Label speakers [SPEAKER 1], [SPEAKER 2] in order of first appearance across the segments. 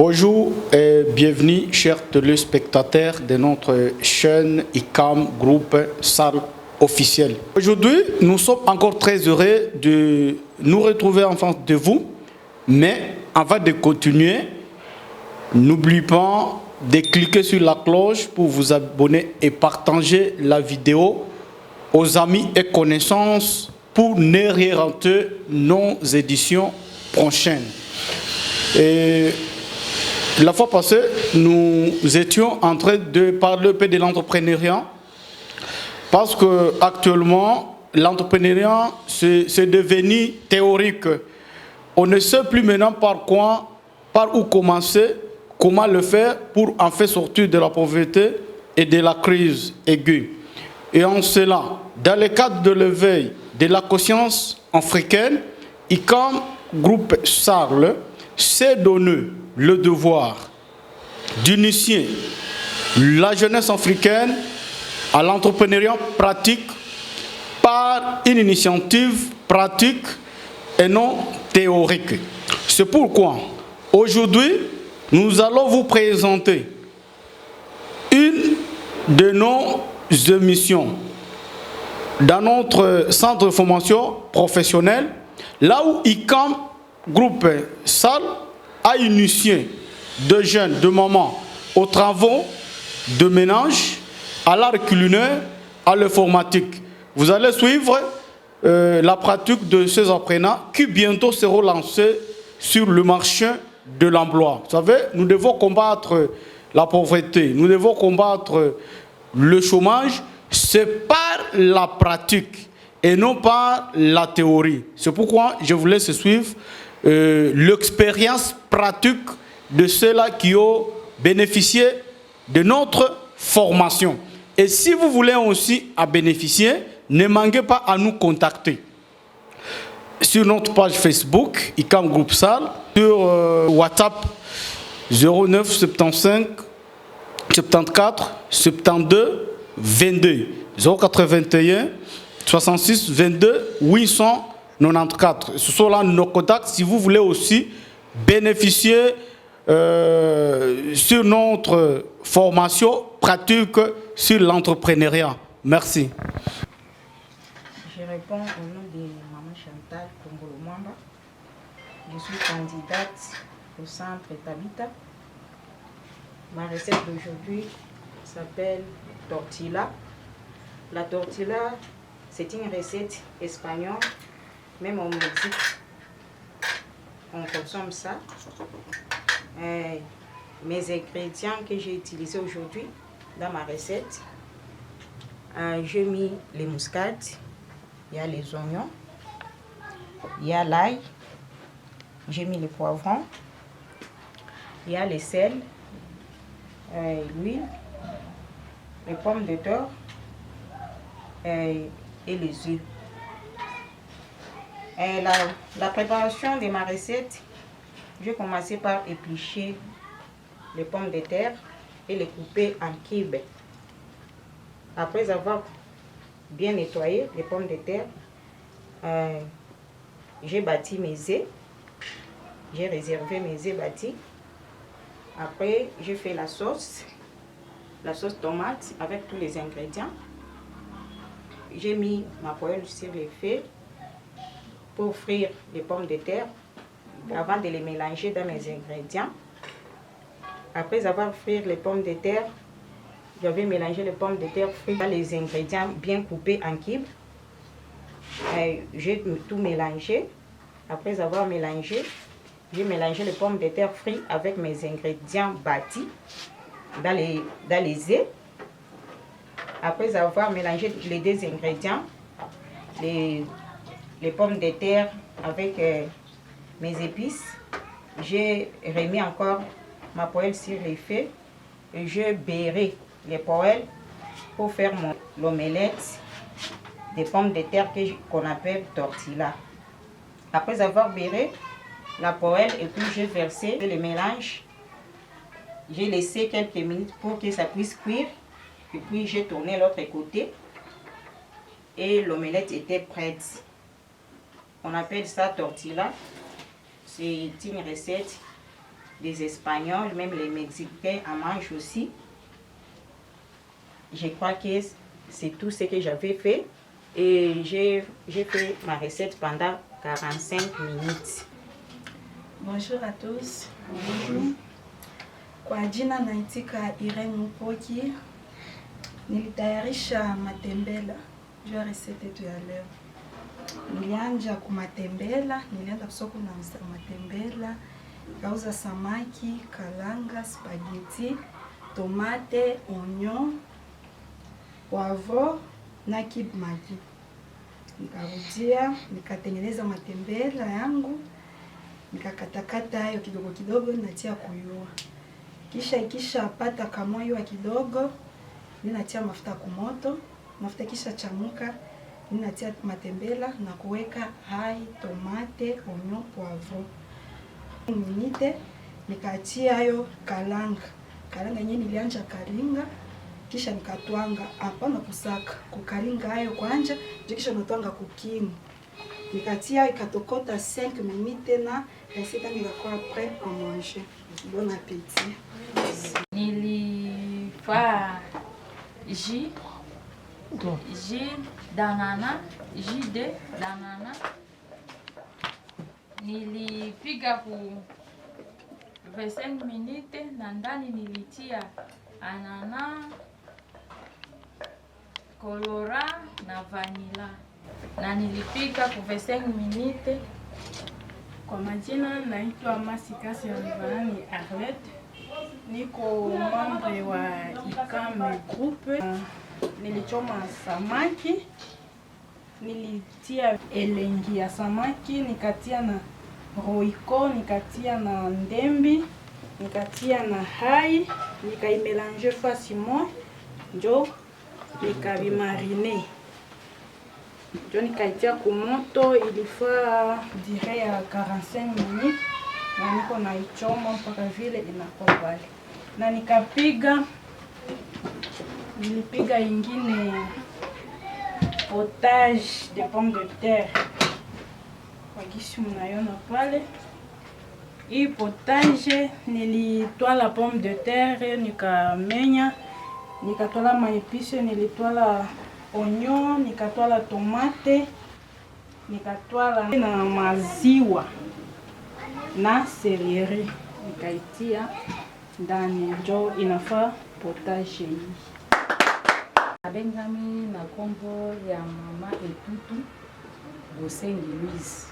[SPEAKER 1] Bonjour et bienvenue, chers téléspectateurs de notre chaîne ICAM Groupe Salle officielle. Aujourd'hui, nous sommes encore très heureux de nous retrouver en face de vous, mais avant de continuer, n'oubliez pas de cliquer sur la cloche pour vous abonner et partager la vidéo aux amis et connaissances pour ne rien rater nos éditions prochaines. Et la fois passée, nous étions en train de parler un peu de l'entrepreneuriat parce qu'actuellement, l'entrepreneuriat, c'est devenu théorique. On ne sait plus maintenant par où commencer, comment le faire pour en faire sortir de la pauvreté et de la crise aiguë. Et en cela, dans le cadre de l'éveil de la conscience africaine, ICAM Groupe Sarl s'est donné le devoir d'initier la jeunesse africaine à l'entrepreneuriat pratique par une initiative pratique et non théorique. C'est pourquoi aujourd'hui, nous allons vous présenter une de nos émissions dans notre centre de formation professionnelle, là où ICAM Groupe Salle a initié de jeunes, de mamans aux travaux de ménage, à l'art culinaire, à l'informatique. Vous allez suivre la pratique de ces apprenants qui bientôt seront lancés sur le marché de l'emploi. Vous savez, nous devons combattre la pauvreté, nous devons combattre le chômage, c'est par la pratique et non par la théorie. C'est pourquoi je vous laisse suivre l'expérience pratique de ceux-là qui ont bénéficié de notre formation. Et si vous voulez aussi en bénéficier, ne manquez pas à nous contacter sur notre page Facebook, ICAM Groupe Salle, sur WhatsApp 09 75 74 72 22 081 66 22 894. Ce sont là nos contacts si vous voulez aussi bénéficier sur notre formation pratique sur l'entrepreneuriat. Merci.
[SPEAKER 2] Je réponds au nom de Maman Chantal Kongolo Mwamba. Je suis candidate au centre Tabita. Ma recette d'aujourd'hui s'appelle tortilla. La tortilla, c'est une recette espagnole. Même au Mexique, on consomme ça. Mes ingrédients que j'ai utilisés aujourd'hui dans ma recette, j'ai mis les muscades, il y a les oignons, il y a l'ail, j'ai mis les poivrons, il y a les sel, l'huile, les pommes de terre et les œufs. La préparation de ma recette, je vais commencer par éplucher les pommes de terre et les couper en cubes. Après avoir bien nettoyé les pommes de terre, j'ai bâti mes œufs. J'ai réservé mes œufs bâtis. Après, j'ai fait la sauce tomate avec tous les ingrédients. J'ai mis ma poêle sur le feu pour frire les pommes de terre avant de les mélanger dans mes ingrédients. Après avoir frit les pommes de terre, je vais mélanger les pommes de terre frites dans les ingrédients bien coupés en cubes. J'ai tout mélangé. Après avoir mélangé, j'ai mélangé les pommes de terre frites avec mes ingrédients bâtis dans les œufs. Après avoir mélangé les deux ingrédients, les pommes de terre avec mes épices, j'ai remis encore ma poêle sur les feux et je beurrai les poêles pour faire l'omelette des pommes de terre qu'on appelle tortilla. Après avoir beurré la poêle et puis j'ai versé le mélange, j'ai laissé quelques minutes pour que ça puisse cuire et puis j'ai tourné l'autre côté et l'omelette était prête. On appelle ça tortilla. C'est une recette les Espagnols, même les Mexicains en mangent aussi. Je crois que c'est tout ce que j'avais fait. Et j'ai fait ma recette pendant 45 minutes.
[SPEAKER 3] Bonjour à tous. Bonjour. Kwa jina naitika Irene Mupoki. Nilitayarisha matembela juu ya resete yetu ya leo. Nilianja kumatembela, nilienda soko na matembela, kauza samaki, kalanga, spaghetti, tomate, oignon, poivron na kib magi. Nikarudia, nikatengeneza matembela yangu, nikakatakata hayo kidogo kidogo natia kuyua. Kisha pata kamoyo kidogo, ninatia mafuta kumoto, mafuta kisha chamuka, ninatia matembela na kuweka hai, tomate, oignon, poivron. Minute nikatia hayo kalanga. Kalanga yenyewe nilianja kalinga, kisha nikatwanga, hapana kusaka. Kukalinga hayo kwanza, kisha natwanga kukini. Nikatia ikatokota 5 minutes na recette nikakuwa prêt à manger. Bon appétit.
[SPEAKER 4] Nilifaa jus d'ananas, jus de d'ananas. Nilipiga ku 25 minutes na ndani nilitia anana, kolora na vanilla. Na nilipika ku 25 minutes.
[SPEAKER 5] Kwa majina naitwa Masikasi ya Mvarani Arlette. Niko membre wa ICAM group. Nilichoma samaki, nilitia elengi ya samaki, nikatia na roiko, nikatia na ndembi, nikatia na hai, nikaimelange facilement, njo nikabimarine. Njo nikaitia kumoto, ilifaa dire ya 45 minutes, na niko naichoma mpaka vile inakuwa pale. Na nilipiga ingine potage de pommes de terre. Kwa gisi mnaiona pale. Hii potage nilitwala pomme de terre, nikamenya, nikatwala maepise, nilitwala oignon, nikatwala tomate, nikatwala na maziwa na celery, nikaitia ndani, njo inafaa potage hii.
[SPEAKER 6] Abengami na kombo ya mama Etutu Bosengi Louise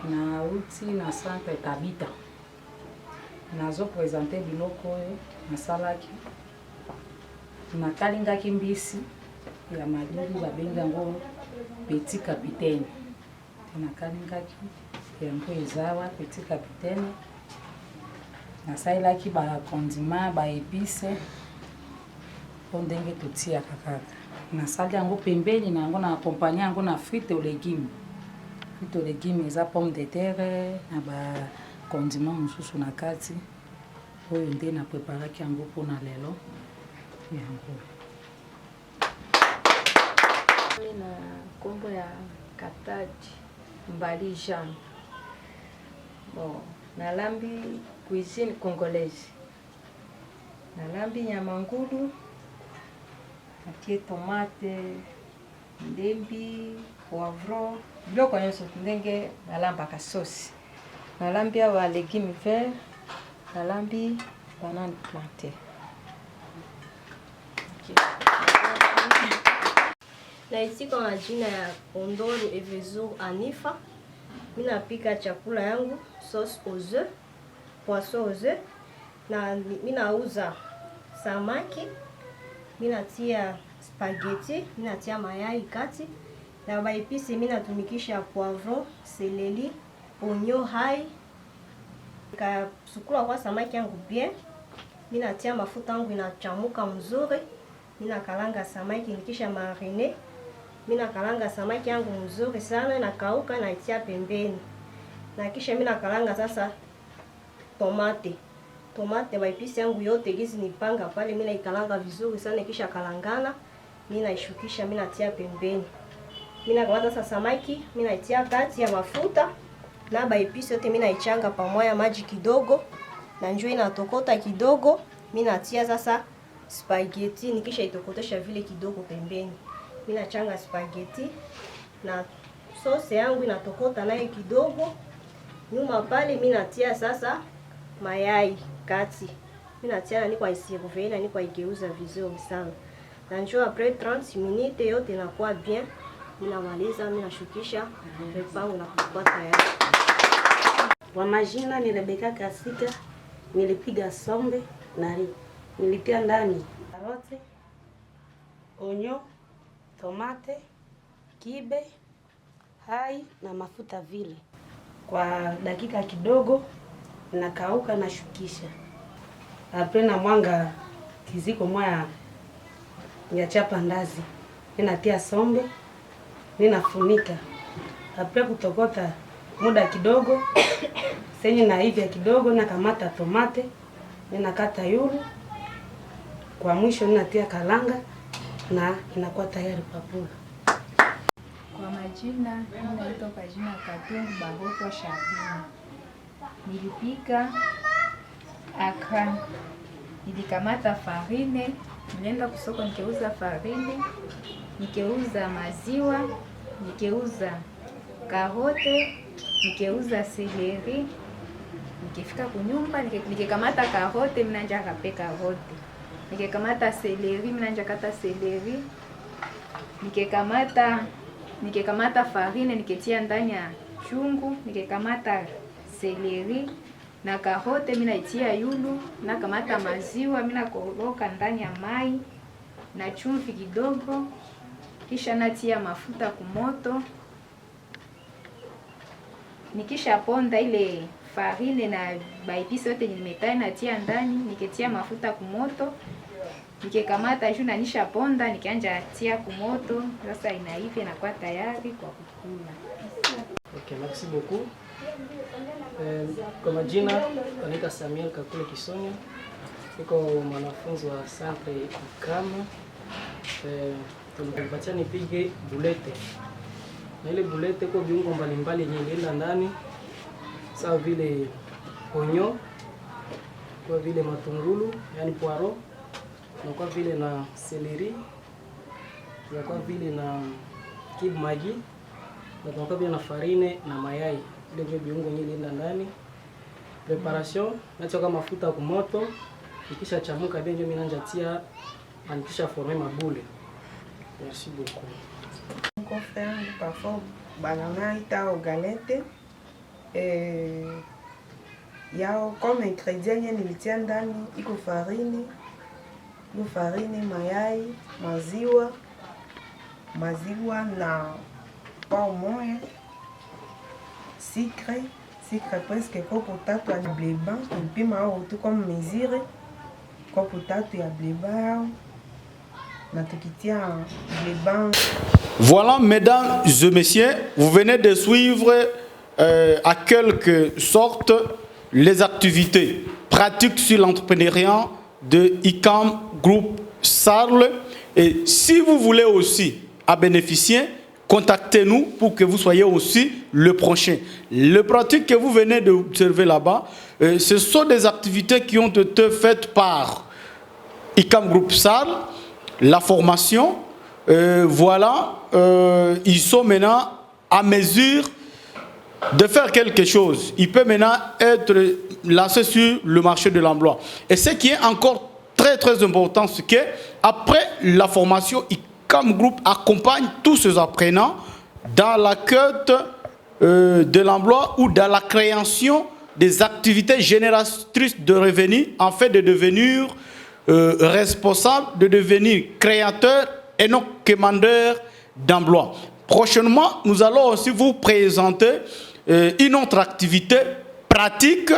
[SPEAKER 6] na uti na centre Tabita. Nazo présenter biloko na salaki na kalingaki mbisi ya maduli babenga ngo petit capitaine. Na kalingaki yango ezawa petit capitaine. Na sailaki ba condiment ba épices ndenge totia kaka. Na sali yango pembeni na yango na accompagner yango na frites aux légumes. Frites aux légumes eza pomme de terre na ba condiment mususu na kati. Oyo nde na préparaki yango pona lelo. Yango.
[SPEAKER 7] Na kombo ya Kataji Mbali Jean. Bon, nalambi cuisine congolaise. Nalambi nyama ngulu, natie tomate, ndembi, poivron, biloko nyonso ndenge nalambaka sauce. Nalambi awa légumes verts, nalambi banane plantain.
[SPEAKER 8] Naitika majina ya Kondoro Evezo Anifa. Mimi napika chakula yangu sauce aux œufs, poisson aux œufs. Na mimi nauza samaki, mimi natia spaghetti, mimi natia mayai kati. Na baipisi mimi natumikisha poivron, celery, oignon hai. Nikasukula kwa samaki yangu bien. Mimi natia mafuta yangu inachamuka mzuri. Mimi nakalanga samaki nikisha mariner. Mimi nakalanga samaki yangu mzuri sana na kauka na itia pembeni. Na kisha mimi nakalanga sasa tomate baipisi yangu yote gizi nipanga pale, mimi naikalanga vizuri sana kisha kalangana, mimi naishukisha, mimi natia pembeni. Mimi nakamata sasa samaki, mimi naitia kati ya mafuta, na baepisi yote mimi naichanga pamoja maji kidogo na njoo inatokota kidogo, mimi natia sasa spaghetti. Nikisha itokotesha vile kidogo pembeni, mimi nachanga spaghetti na sauce yangu inatokota nayo kidogo. Nyuma pale mimi natia sasa mayai kati. Mimi natia na kwa isurveiller na ni kwa igeuza vizuri sana. Na njoo après 30 minutes yote inakuwa bien. Mimi namaliza, mimi nashukisha repangu na kuwa tayari.
[SPEAKER 9] Kwa majina ni Rebeka Kasika. Nilipiga sombe na nilitia ndani karoti, onyo, tomate, kibe, hai na mafuta vile. Kwa dakika kidogo nakauka na shukisha. Apre na mwanga kiziko moya ya chapa ndazi. Ninatia sombe, ninafunika. Apre kutokota muda kidogo, senye na hivya kidogo na kamata tomate, ninakata yuru. Kwa mwisho ninatia kalanga na inakuwa tayari papula.
[SPEAKER 10] Kwa majina, mimi naitwa kwa jina Katungu Bahotwa Shabini. Nilipika akra. Nilikamata farine, nilienda kusoko nikeuza farine, nikeuza maziwa, nikeuza karote, nikeuza seleri. Nikifika kunyumba, nikikamata karote, mimi nanja kape karote. Nikikamata seleri, mimi nanja kata seleri. Nikikamata farine, nikitia ndani ya chungu, nikikamata seleri na karote, mimi naitia yulu, na kamata maziwa, mimi nakoroga ndani ya mai na chumvi kidogo, kisha natia mafuta kumoto. Nikisha ponda ile farine na baipisi yote nimetai natia ndani, nikitia mafuta kumoto. Nikikamata juu na nisha ponda, nikianja tia kumoto, sasa inaiva na kuwa tayari kwa kukula.
[SPEAKER 11] Okay, merci beaucoup. Kwa majina naitwa Samuel Kakule Kisonya. Niko mwanafunzi wa Centre ICAM. Tulipatia nipige bulete. Na ile bulete kwa viungo mbalimbali yenye ilienda ndani, sawa vile onyo, kwa vile matungulu, yani poiro, na kwa vile na seleri, na kwa vile na kib maji, na kwa vile na farine na mayai. Ile ndio viungo yenye ilienda ndani. Preparation, nachoka mafuta kwa moto, ikisha chamuka ndio mimi nanja tia na nikisha forme mabule. Merci beaucoup.
[SPEAKER 12] On fait parfois banana ita au galette yao comme ingrédient yenye nilitia ndani iko farine, mayai, maziwa na pao moya, sucre presque kopo tatu ya blé blanc, tulipima au tout comme mesure kopo tatu ya blé blanc na tukitia blé blanc.
[SPEAKER 1] Voilà, mesdames et messieurs, vous venez de suivre à quelque sorte les activités pratiques sur l'entrepreneuriat de ICAM Group Sarl. Et si vous voulez aussi à bénéficier, contactez-nous pour que vous soyez aussi le prochain. Les pratiques que vous venez d'observer là-bas, ce sont des activités qui ont été faites par ICAM Group Sarl, la formation. Voilà, ils sont maintenant à mesure de faire quelque chose. Ils peuvent maintenant être lancés sur le marché de l'emploi. Et ce qui est encore très très important, c'est qu'après la formation, ICAM Group accompagne tous ces apprenants dans la quête de l'emploi ou dans la création des activités génératrices de revenus, en fait de devenir responsable, de devenir créateur et non commandeur d'emploi. Prochainement, nous allons aussi vous présenter une autre activité pratique,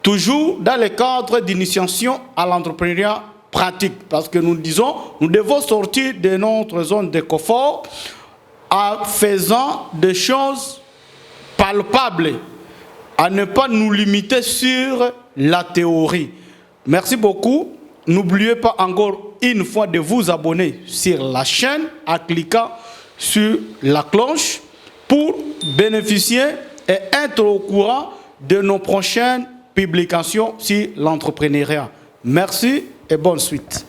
[SPEAKER 1] toujours dans le cadre d'initiation à l'entrepreneuriat pratique. Parce que nous disons, nous devons sortir de notre zone de confort en faisant des choses palpables, à ne pas nous limiter sur la théorie. Merci beaucoup. N'oubliez pas encore une fois de vous abonner sur la chaîne en cliquant sur la cloche pour bénéficier et être au courant de nos prochaines publications sur l'entrepreneuriat. Merci et bonne suite.